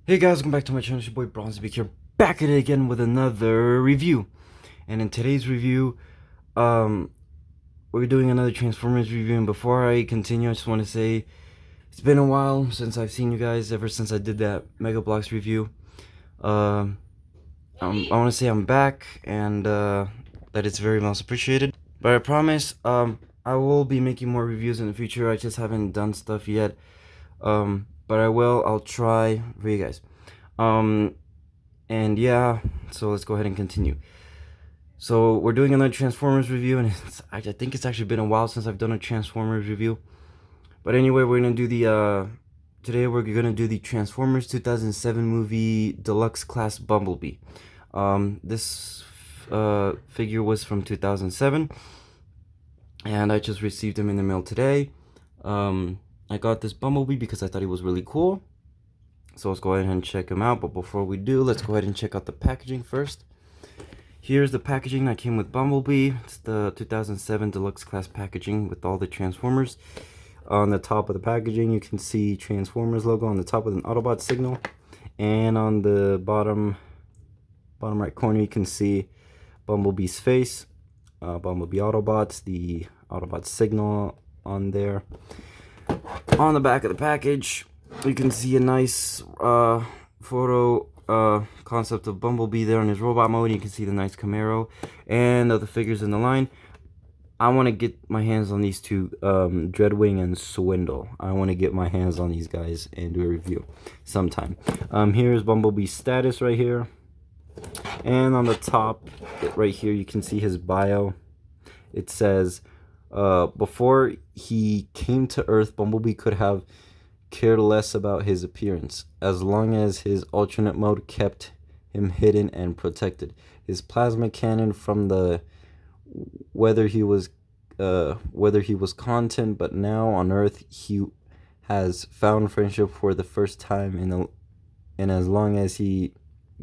Hey guys, welcome back to my channel. It's your boy Bumblebee here, back at it again with another review. And in today's review, we're doing another Transformers review. And before I continue, I just want to say it's been a while since I've seen you guys. Ever since I did that Mega Bloks review, I want to say I'm back and that it's very much appreciated. But I promise, I will be making more reviews in the future. I just haven't done stuff yet. But I will. I'll try for you guys. And yeah, so let's go ahead and continue. So we're doing another Transformers review, and I think it's actually been a while since I've done a Transformers review. But anyway, we're gonna do the today we're gonna do the Transformers 2007 movie Deluxe Class Bumblebee. This figure was from 2007, and I just received him in the mail today. I got this Bumblebee because I thought he was really cool. So let's go ahead and check him out. But before we do, let's go ahead and check out the packaging first. Here's the packaging that came with Bumblebee. It's the 2007 Deluxe Class packaging with all the Transformers. On the top of the packaging, you can see Transformers logo on the top with an Autobot signal. And on the bottom right corner, you can see Bumblebee's face. Bumblebee Autobots, the Autobot signal on there. On the back of the package, you can see a nice photo concept of Bumblebee there in his robot mode. You can see the nice Camaro and other figures in the line. I want to get my hands on these two, Dreadwing and Swindle. I want to get my hands on these guys and do a review sometime. Here's Bumblebee's status right here. And on the top right here, you can see his bio. It says, before he came to Earth, Bumblebee could have cared less about his appearance, as long as his alternate mode kept him hidden and protected. His plasma cannon from the whether he was content, but now on Earth he has found friendship for the first time in as long as he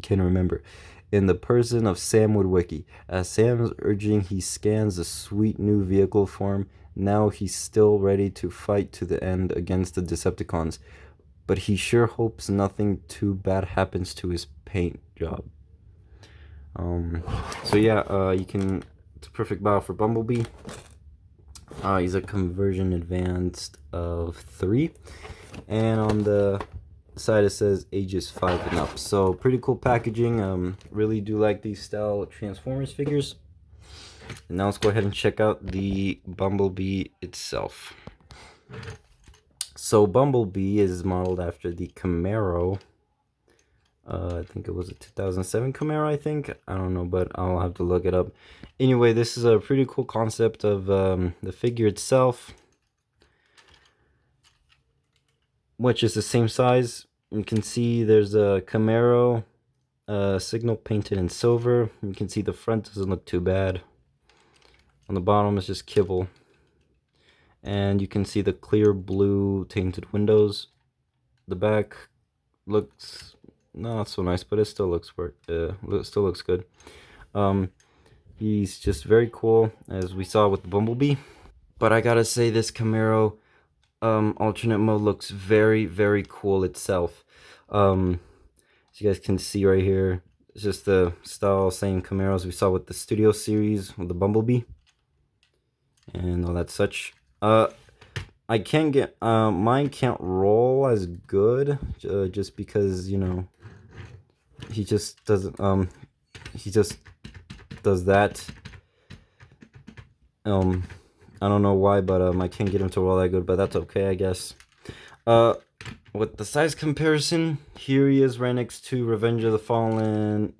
can remember, in the person of Sam Witwicky. As Sam's urging, he scans the sweet new vehicle form. Now he's still ready to fight to the end against the Decepticons, but he sure hopes nothing too bad happens to his paint job. So yeah, it's a perfect bio for Bumblebee. He's a conversion advanced of 3, and on the side it says ages 5 and up. So pretty cool packaging. Really do like these style Transformers figures. And now let's go ahead and check out the Bumblebee itself. So Bumblebee is modeled after the Camaro. I think it was a 2007 Camaro, I think. I don't know, but I'll have to look it up. Anyway, this is a pretty cool concept of the figure itself, which is the same size. You can see there's a Camaro signal painted in silver. You can see the front doesn't look too bad. On the bottom is just kibble, and you can see the clear blue tainted windows. The back looks not so nice, but it still looks good. He's just very cool, as we saw with the Bumblebee. But I gotta say, this Camaro alternate mode looks very, very cool itself. As you guys can see right here, it's just the style, same Camaros we saw with the Studio series with the Bumblebee and all that such. I can't get mine can't roll as good, just because, you know, he just doesn't he just does that. I don't know why, but I can't get him to roll that good, but that's okay, I guess. With the size comparison, here he is right next to Revenge of the Fallen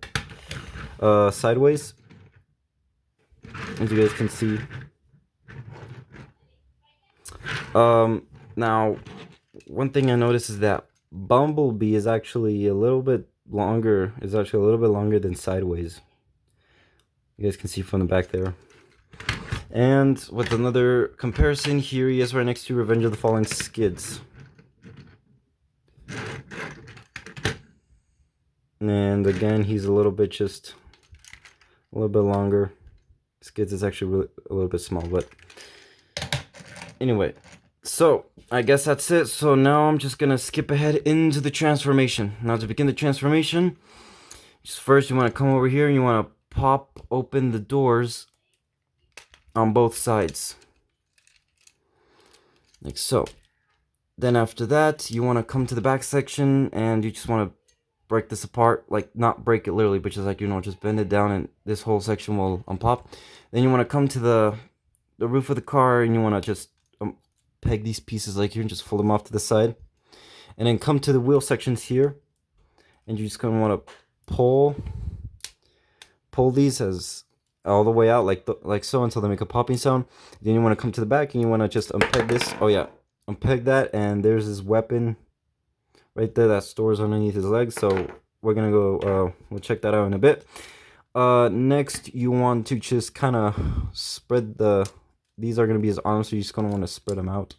sideways, as you guys can see. Now, one thing I noticed is that Bumblebee is actually a little bit longer, than sideways. You guys can see from the back there. And with another comparison, here he is right next to Revenge of the Fallen Skids. And again, he's a little bit longer. Skids is actually a little bit small, but anyway, So, I guess that's it. So now I'm just gonna skip ahead into the transformation. Now to begin the transformation, just first you want to come over here and you want to pop open the doors on both sides. Like so. Then after that, you want to come to the back section and you just want to break this apart. Like, not break it literally, but just like, just bend it down and this whole section will unpop. Then you want to come to the roof of the car and you want to just peg these pieces like here and just fold them off to the side. And then come to the wheel sections here. And you just gonna want to pull these as all the way out like so until they make a popping sound. Then you want to come to the back and you want to just unpeg this. Oh yeah, unpeg that, and there's this weapon right there that stores underneath his legs. So we're gonna go we'll check that out in a bit. Next you want to just kind of spread these are gonna be his arms, so you're just gonna want to spread them out,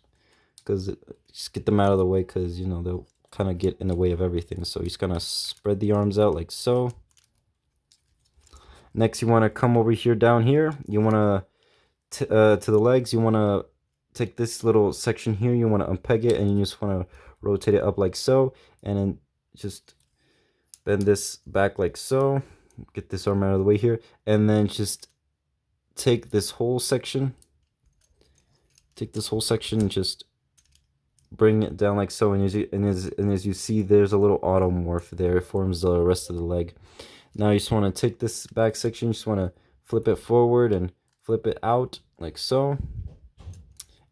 because just get them out of the way, because they'll kind of get in the way of everything. So you're just gonna spread the arms out like so. Next you want to come over here, down here, you want to the legs, you want to take this little section here, you want to unpeg it, and you just want to rotate it up like so, and then just bend this back like so. Get this arm out of the way here, and then just take this whole section, and just bring it down like so, and as you see, there's a little automorph there. It forms the rest of the leg. Now you just want to take this back section, you just want to flip it forward and flip it out like so,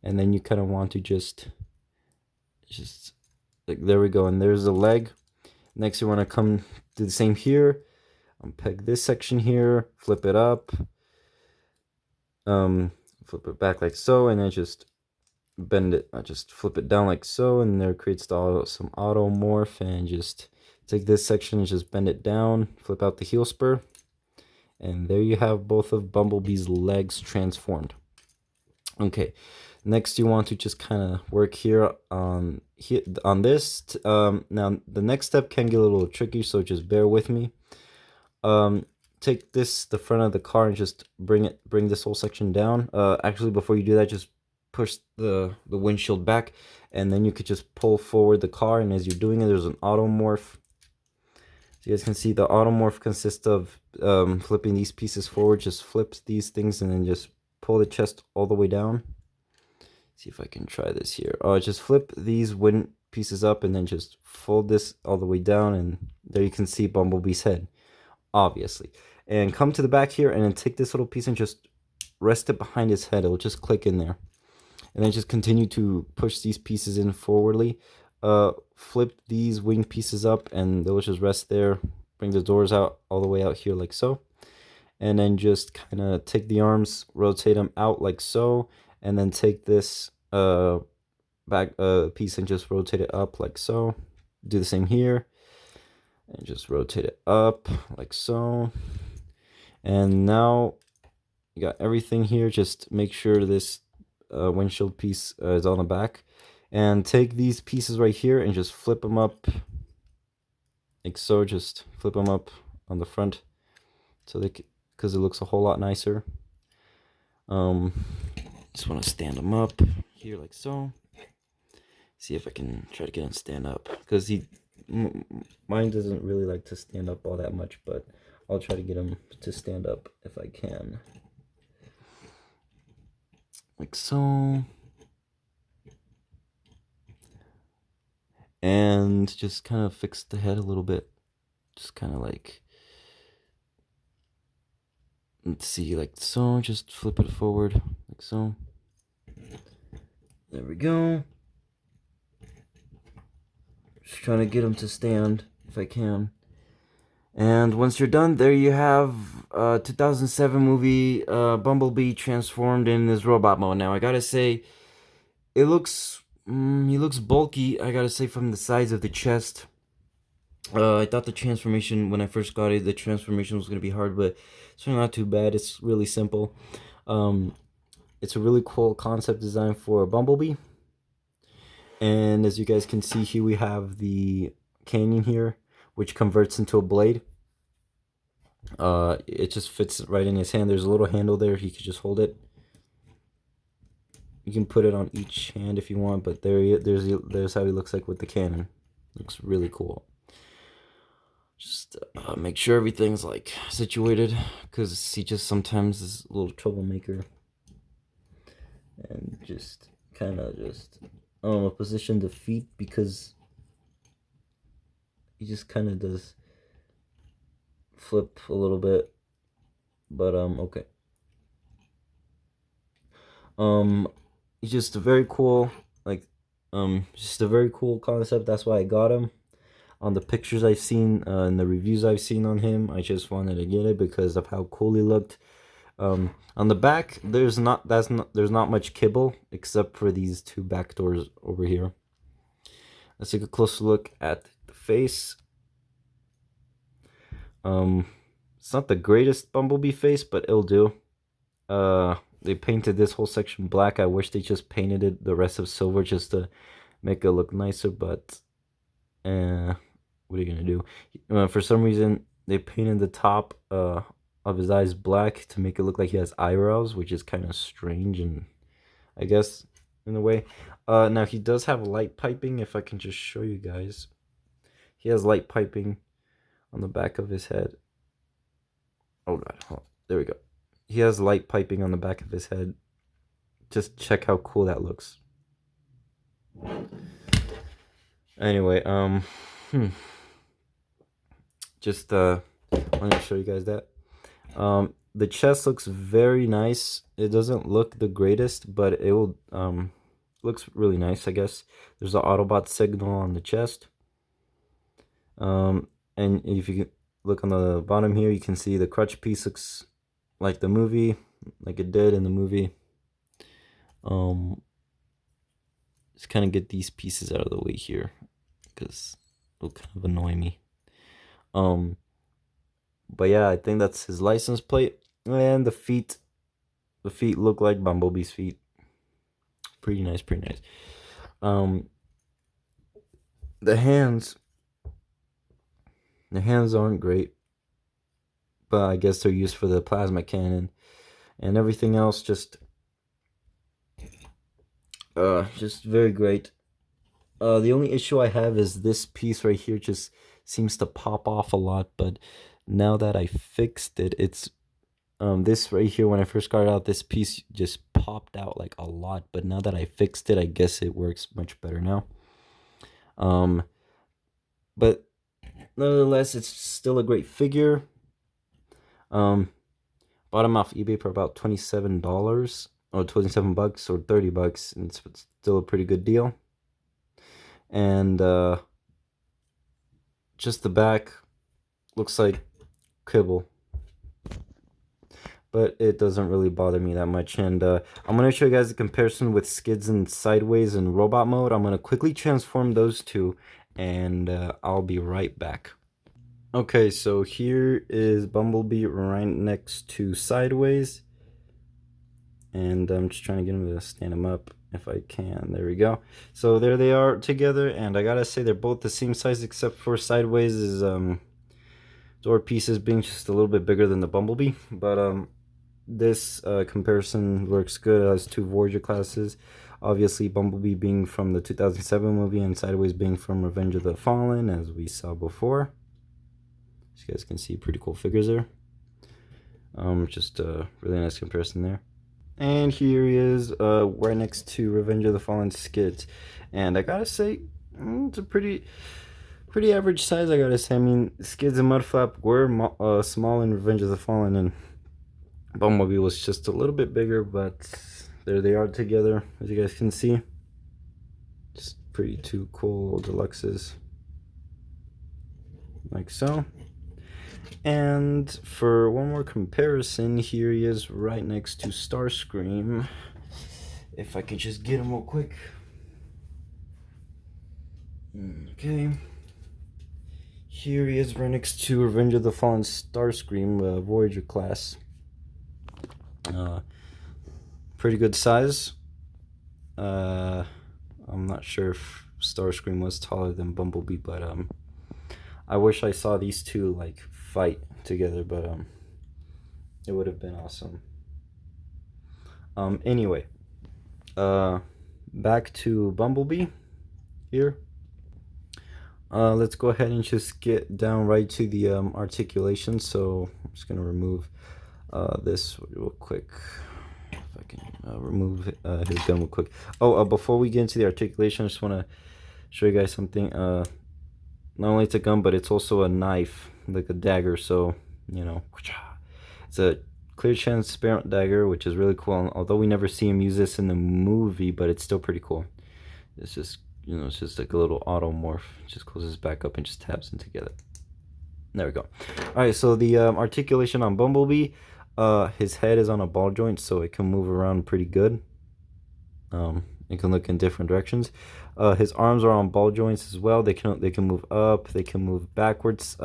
and then you kind of want to just like, there we go, and there's the leg. Next you want to come do the same here, unpeg this section here, flip it up, flip it back like so, and then just bend it, just flip it down like so, and there creates some automorph. And just take this section and just bend it down, flip out the heel spur, and there you have both of Bumblebee's legs transformed. Okay, next you want to just kind of work here on this. Now the next step can get a little tricky, so just bear with me. Take the front of the car and just bring this whole section down. Actually, before you do that, just push the windshield back, and then you could just pull forward the car, and as you're doing it, there's an automorph. So you guys can see the automorph consists of flipping these pieces forward. Just flip these things and then just pull the chest all the way down. See if I can try this here. Just flip these wind pieces up and then just fold this all the way down, and there you can see Bumblebee's head, obviously. And come to the back here and then take this little piece and just rest it behind his head. It'll just click in there. And then just continue to push these pieces in forwardly. Flip these wing pieces up and they'll just rest there. Bring the doors out all the way out here like so. And then just kind of take the arms, rotate them out like so. And then take this back piece and just rotate it up like so. Do the same here. And just rotate it up like so. And now you got everything here. Just make sure this windshield piece is on the back, and take these pieces right here and just flip them up like so. Just flip them up on the front, so because it looks a whole lot nicer. Just want to stand them up here like so. See if I can try to get him stand up, because mine doesn't really like to stand up all that much, but I'll try to get him to stand up if I can. Like so. And just kind of fix the head a little bit. Just kind of like, let's see, like so. Just flip it forward like so. There we go. Just trying to get him to stand if I can. And once you're done, there you have 2007 movie Bumblebee transformed in this robot mode. Now I gotta say, he looks bulky. I gotta say, from the size of the chest. I thought the transformation, when I first got it, the transformation was gonna be hard, but it's really not too bad. It's really simple. It's a really cool concept design for a Bumblebee. And as you guys can see here, we have the canyon here, which converts into a blade. It just fits right in his hand. There's a little handle there, he could just hold it. You can put it on each hand if you want, but there's how he looks like with the cannon. Looks really cool. Just make sure everything's like situated, because he just sometimes is a little troublemaker. And just kind of just position the feet, because he just kind of does flip a little bit. But okay. He's just a very cool, like, just a very cool concept. That's why I got him. On the pictures I've seen and the reviews I've seen on him, I just wanted to get it because of how cool he looked. On the back, there's not much kibble except for these two back doors over here. Let's take a closer look at the face. It's not the greatest Bumblebee face, but it'll do. They painted this whole section black. I wish they just painted it the rest of silver just to make it look nicer, but what are you gonna do? For some reason, they painted the top of his eyes black to make it look like he has eyebrows, which is kind of strange, and I guess in a way. Now he does have light piping. If I can just show you guys, he has light piping on the back of his head. Oh god, hold on. There we go. He has light piping on the back of his head. Just check how cool that looks. Anyway, just wanted to show you guys that. The chest looks very nice. It doesn't look the greatest, but it will looks really nice, I guess. There's an Autobot signal on the chest. And if you look on the bottom here, you can see the crutch piece looks like the movie, like it did in the movie. Just kind of get these pieces out of the way here, because it'll kind of annoy me. But yeah, I think that's his license plate. And the feet look like Bumblebee's feet. Pretty nice, pretty nice. The hands aren't great, but I guess they're used for the plasma cannon, and everything else just very great. The only issue I have is this piece right here just seems to pop off a lot, but now that I fixed it, it's this right here, when I first got out, this piece just popped out like a lot, but now that I fixed it, I guess it works much better now. But nonetheless, it's still a great figure. Bought him off eBay for about $27 or $27 or $30, and it's still a pretty good deal. And just the back looks like kibble, but it doesn't really bother me that much. And I'm going to show you guys the comparison with skids and sideways and robot mode. I'm going to quickly transform those two, and I'll be right back. Okay, so here is Bumblebee right next to sideways, and I'm just trying to get him to stand him up if I can. There we go. So there they are together, and I gotta say they're both the same size, except for sideways is door pieces being just a little bit bigger than the Bumblebee. But this comparison works good. It has two Voyager classes. Obviously, Bumblebee being from the 2007 movie and Sideways being from Revenge of the Fallen, as we saw before. As you guys can see, pretty cool figures there. Just a really nice comparison there. And here he is right next to Revenge of the Fallen skids. And I gotta say, it's a pretty average size, I gotta say. I mean, skids and Mudflap were small in Revenge of the Fallen, and Bumblebee was just a little bit bigger, but there they are together, as you guys can see. Just pretty two cool deluxes, like so. And for one more comparison, here he is right next to Starscream. If I could just get him real quick. Okay. Here he is right next to Revenge of the Fallen Starscream, Voyager class. Pretty good size. I'm not sure if Starscream was taller than Bumblebee, but I wish I saw these two like fight together, but it would have been awesome. Anyway, back to Bumblebee here. Let's go ahead and just get down right to the articulation. So I'm just gonna remove this real quick. If I can remove his gun real quick. Oh, before we get into the articulation, I just want to show you guys something. Not only it's a gun, but it's also a knife, like a dagger. So, you know, it's a clear transparent dagger, which is really cool. Although we never see him use this in the movie, but it's still pretty cool. It's just, you know, it's just like a little auto morph. It just closes back up and just tabs them together. There we go. All right, so the articulation on Bumblebee, his head is on a ball joint, so it can move around pretty good. It can look in different directions. His arms are on ball joints as well. They can move up, they can move backwards,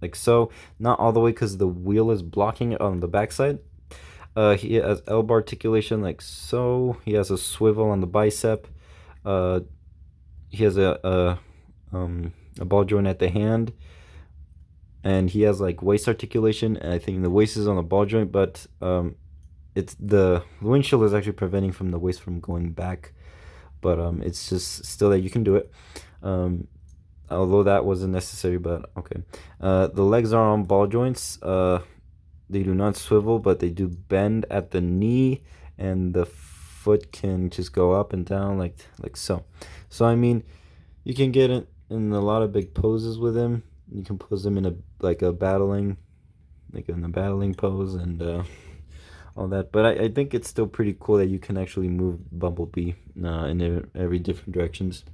like so. Not all the way because the wheel is blocking it on the backside. He has elbow articulation like so. He has a swivel on the bicep. He has a ball joint at the hand, and he has like waist articulation. And I think the waist is on the ball joint, but it's the windshield is actually preventing from the waist from going back. But it's just still that you can do it. Although that wasn't necessary, but okay. The legs are on ball joints. They do not swivel, but they do bend at the knee, and the foot can just go up and down like so. So I mean, you can get it in a lot of big poses with him. You can pose him in a battling, like in a battling pose and all that. But I think it's still pretty cool that you can actually move Bumblebee in every different directions.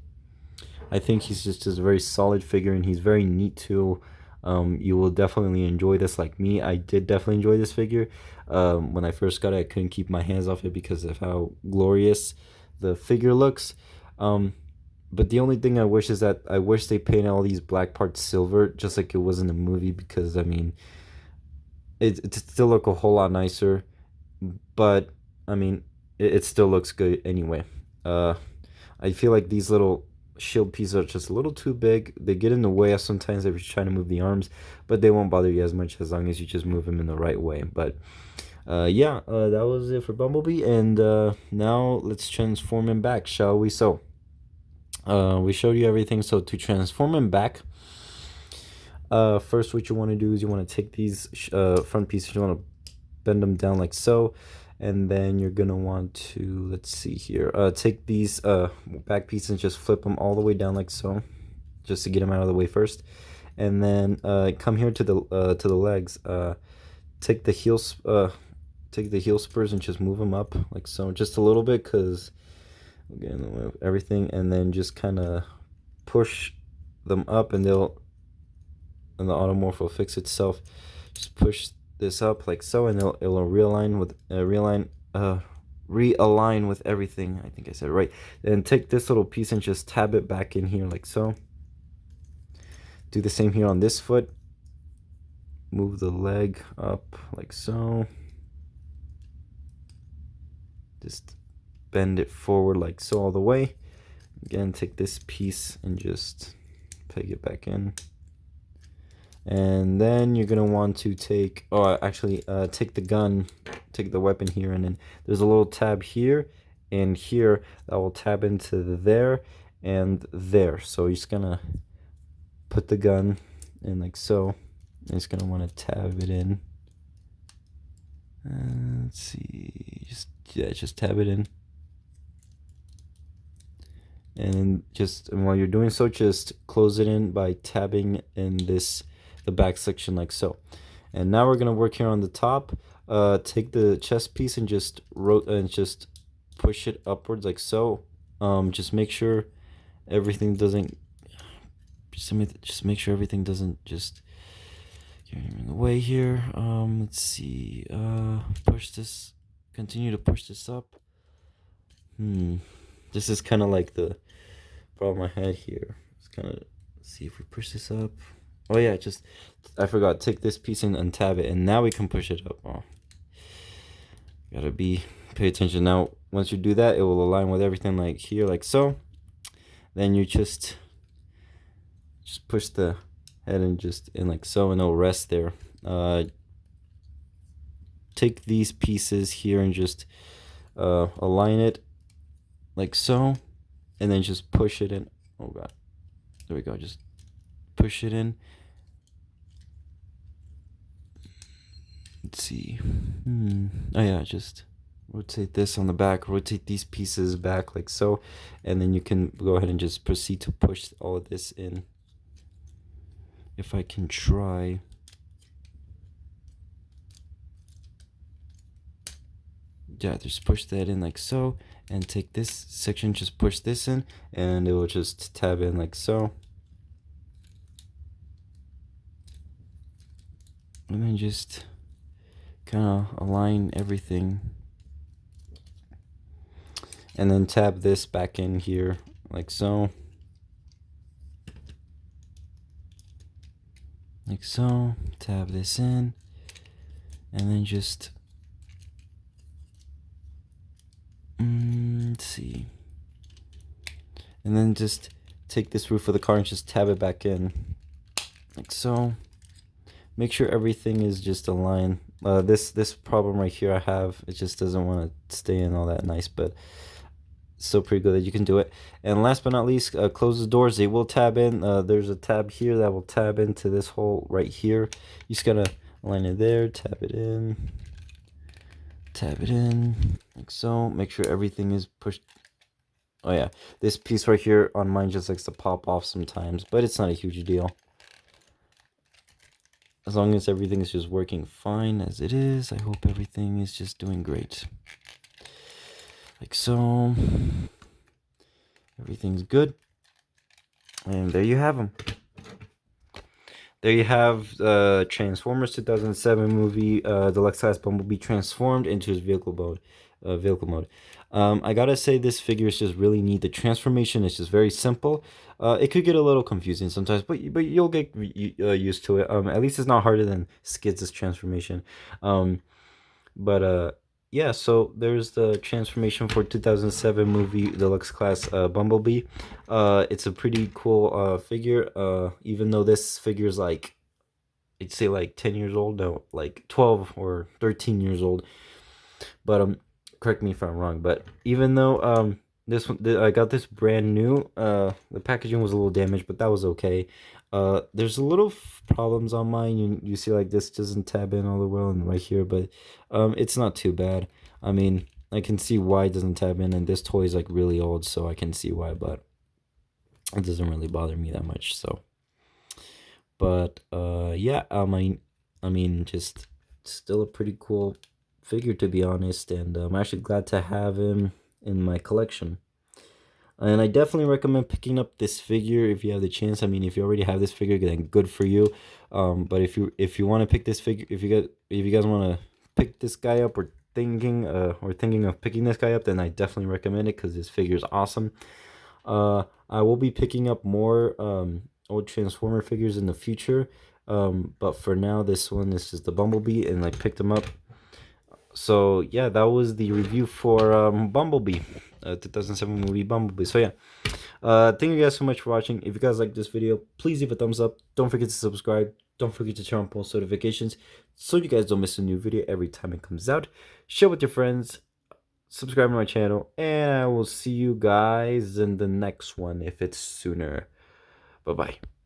I think he's just a very solid figure, and he's very neat too. You will definitely enjoy this like me. I did definitely enjoy this figure. When I first got it, I couldn't keep my hands off it because of how glorious the figure looks. But the only thing I wish is that I wish they painted all these black parts silver, just like it was in the movie, because I mean, it still look a whole lot nicer. But I mean, it still looks good anyway. I feel like these little shield pieces are just a little too big. They get in the way sometimes if you're trying to move the arms, but they won't bother you as much as long as you just move them in the right way. But yeah, that was it for Bumblebee, and now let's transform him back, shall we? So we showed you everything. So to transform him back, first what you want to do is you want to take these front pieces, you want to bend them down like so, and then you're gonna want to, let's see here, take these back pieces and just flip them all the way down like so, just to get them out of the way first, and then come here to the legs, take the heel spurs and just move them up like so, just a little bit, because we'll get in the way of everything, and then just kind of push them up, and the automorph will fix itself. Just push this up like so, and it'll realign with everything. I think I said it right. Then take this little piece and just tab it back in here like so. Do the same here on this foot. Move the leg up like so. Just bend it forward like so all the way. Again, take this piece and just peg it back in. And then you're gonna want to take, take the gun, take the weapon here, and then there's a little tab here and here that will tab into there and there. So you're just gonna put the gun in like so, and it's gonna want to tab it in. Let's see, just tab it in, and while you're doing so, just close it in by tabbing in the back section like so. And now we're gonna work here on the top. Take the chest piece and just push it upwards like so. Just make sure everything doesn't just get in the way here. Let's see. Continue to push this up. This is kind of like the problem I had here. Let's kind of see if we push this up. Oh yeah, I forgot. Take this piece and untab it, and now we can push it up. Oh, pay attention. Now, once you do that, it will align with everything like here, like so. Then you just push the head and just in like so, and it'll rest there. Take these pieces here and just align it like so, and then just push it in. Oh god, there we go. Just push it in. Let's see. Oh yeah, just rotate this on the back, rotate these pieces back like so, and then you can go ahead and just proceed to push all of this in. If I can try. Yeah, just push that in like so, and take this section, just push this in, and it will just tab in like so. And then just kind of align everything. And then tab this back in here like so. Like so. Tab this in. And then just let's see. And then just take this roof of the car and just tab it back in like so. Make sure everything is just aligned. This problem right here I have, it just doesn't want to stay in all that nice, but it's still pretty good that you can do it. And last but not least, close the doors. They will tab in. There's a tab here that will tab into this hole right here. You just gotta align it there, tab it in like so. Make sure everything is pushed. Oh yeah, this piece right here on mine just likes to pop off sometimes, but it's not a huge deal. As long as everything is just working fine as it is, I hope everything is just doing great. Like so. Everything's good. And there you have them. There you have Transformers 2007 movie, Deluxe Class Bumblebee transformed into his vehicle mode. I gotta say, this figure is just really neat. The transformation is just very simple. It could get a little confusing sometimes, but you'll get used to it. At least it's not harder than Skids' transformation. Yeah, so there's the transformation for 2007 movie Deluxe Class Bumblebee. It's a pretty cool figure. Even though this figure is like, I'd say like 10 years old, no, like 12 or 13 years old. But correct me if I'm wrong. But even though this one, I got this brand new. The packaging was a little damaged, but that was okay. There's a little problems on mine. You see like this doesn't tab in all the well and right here, but it's not too bad. I mean, I can see why it doesn't tab in, and this toy is like really old, so I can see why, but it doesn't really bother me that much. So, but yeah, I mean, just still a pretty cool figure, to be honest, and I'm actually glad to have him in my collection. And I definitely recommend picking up this figure if you have the chance. I mean, if you already have this figure, then good for you. But if you want to pick this figure, if you guys want to pick this guy up, or thinking of picking this guy up, then I definitely recommend it because this figure is awesome. I will be picking up more old Transformer figures in the future. But for now, this one is just the Bumblebee, and I picked him up. So yeah, that was the review for Bumblebee, 2007 movie Bumblebee. So yeah, thank you guys so much for watching. If you guys like this video, please leave a thumbs up. Don't forget to subscribe. Don't forget to turn on post notifications so you guys don't miss a new video every time it comes out. Share with your friends, subscribe to my channel, and I will see you guys in the next one if it's sooner. Bye bye.